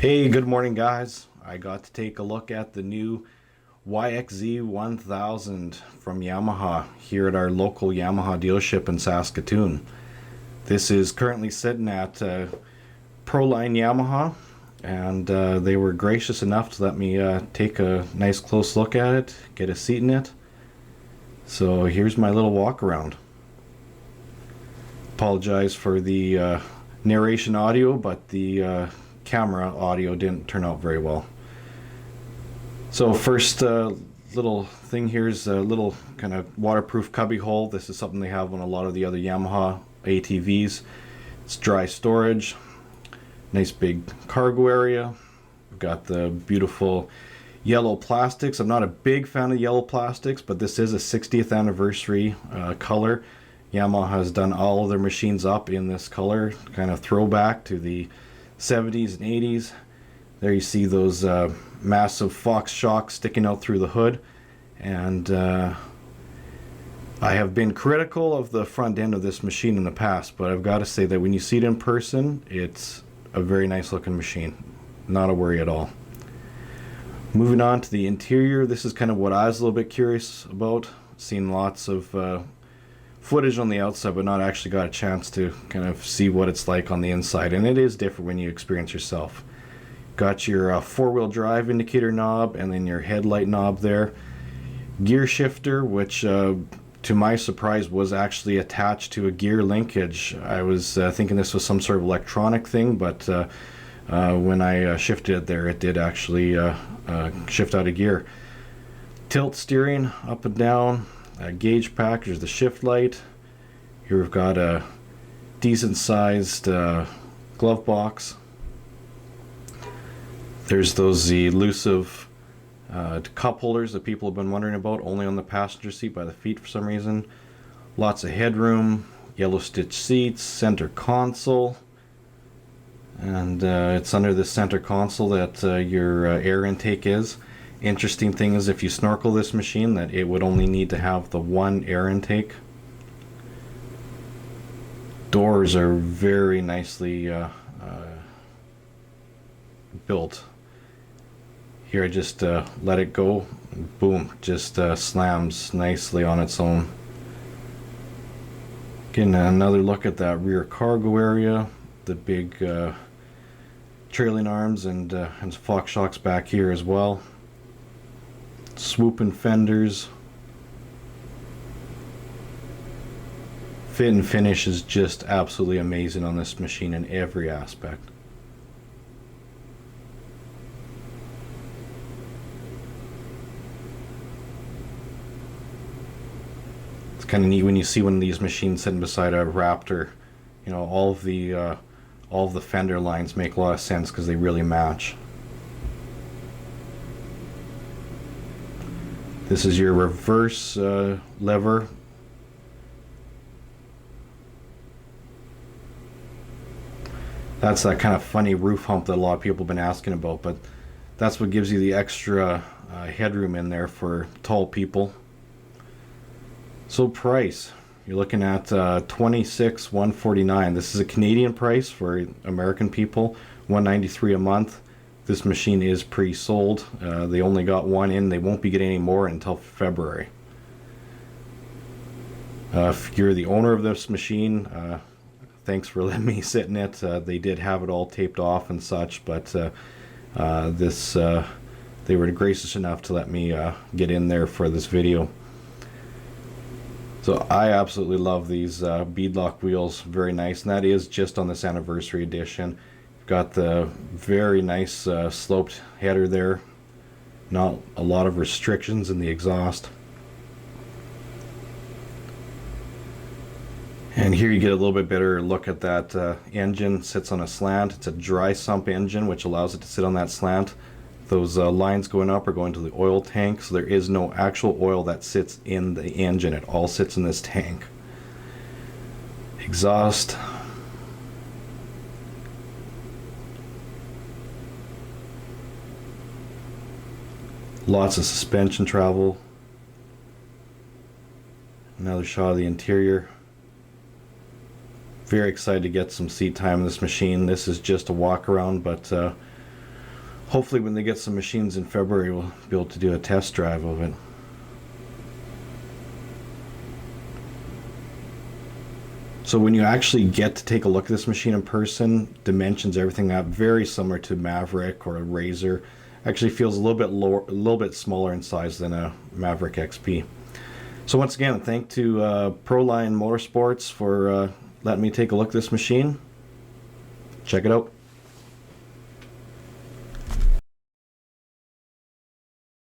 Hey, good morning, guys. I got to take a look at the new YXZ1000 from Yamaha here at our local Yamaha dealership in Saskatoon. This is currently sitting at Proline Yamaha, and they were gracious enough to let me take a nice close look at it, get a seat in it. So here's my little walk around. Apologize for the narration audio, but the camera audio didn't turn out very well. So first little thing here is a little kind of waterproof cubby hole. This is something they have on a lot of the other Yamaha ATVs. It's dry storage, nice big cargo area. We've got the beautiful yellow plastics. I'm not a big fan of yellow plastics, but this is a 60th anniversary color. Yamaha has done all of their machines up in this color, kind of throwback to the 70s and 80s. There you see those massive Fox shocks sticking out through the hood, and I have been critical of the front end of this machine in the past, but I've got to say that when you see it in person, it's a very nice looking machine. Not a worry at all. Moving on to the interior, this is kind of what I was a little bit curious about. Seen lots of footage on the outside, but not actually got a chance to kind of see what it's like on the inside, and it is different when you experience yourself. Got your four-wheel drive indicator knob, and then your headlight knob there. Gear shifter, which to my surprise was actually attached to a gear linkage. I was thinking this was some sort of electronic thing, but when I shifted it there, it did actually shift out of gear. Tilt steering up and down. Gauge pack, there's the shift light. Here we've got a decent sized glove box. There's those elusive cup holders that people have been wondering about, only on the passenger seat by the feet for some reason. Lots of headroom, yellow stitch seats, center console, and it's under the center console that your air intake is. Interesting thing is, if you snorkel this machine, that it would only need to have the one air intake. Doors are very nicely built. Here I just let it go, boom, just slams nicely on its own. Getting another look at that rear cargo area, the big trailing arms, and Fox shocks back here as well. Swooping fenders. Fit and finish is just absolutely amazing on this machine in every aspect. It's kind of neat when you see one of these machines sitting beside a Raptor. You know, all of the fender lines make a lot of sense because they really match. This is your reverse lever. That's that kind of funny roof hump that a lot of people have been asking about, but that's what gives you the extra headroom in there for tall people. So price, you're looking at $26,149. This is a Canadian price for American people, $193 a month. This machine is pre-sold. They only got one in. They won't be getting any more until February. If you're the owner of this machine, thanks for letting me sit in it. They did have it all taped off and such, but they were gracious enough to let me get in there for this video. So I absolutely love these beadlock wheels. Very nice, and that is just on this anniversary edition. Got the very nice sloped header there. Not a lot of restrictions in the exhaust. And here you get a little bit better look at that engine. Sits on a slant. It's a dry sump engine, which allows it to sit on that slant. Those lines going up are going to the oil tank, so there is no actual oil that sits in the engine. It all sits in this tank. Exhaust. Lots of suspension travel. Another shot of the interior. Very excited to get some seat time in this machine. This is just a walk around, but hopefully when they get some machines in February, we'll be able to do a test drive of it. So when you actually get to take a look at this machine in person, dimensions, everything that, very similar to Maverick or a Razor. Actually feels a little bit lower, a little bit smaller in size than a Maverick XP. So once again, thank to Proline Motorsports for letting me take a look at this machine. Check it out.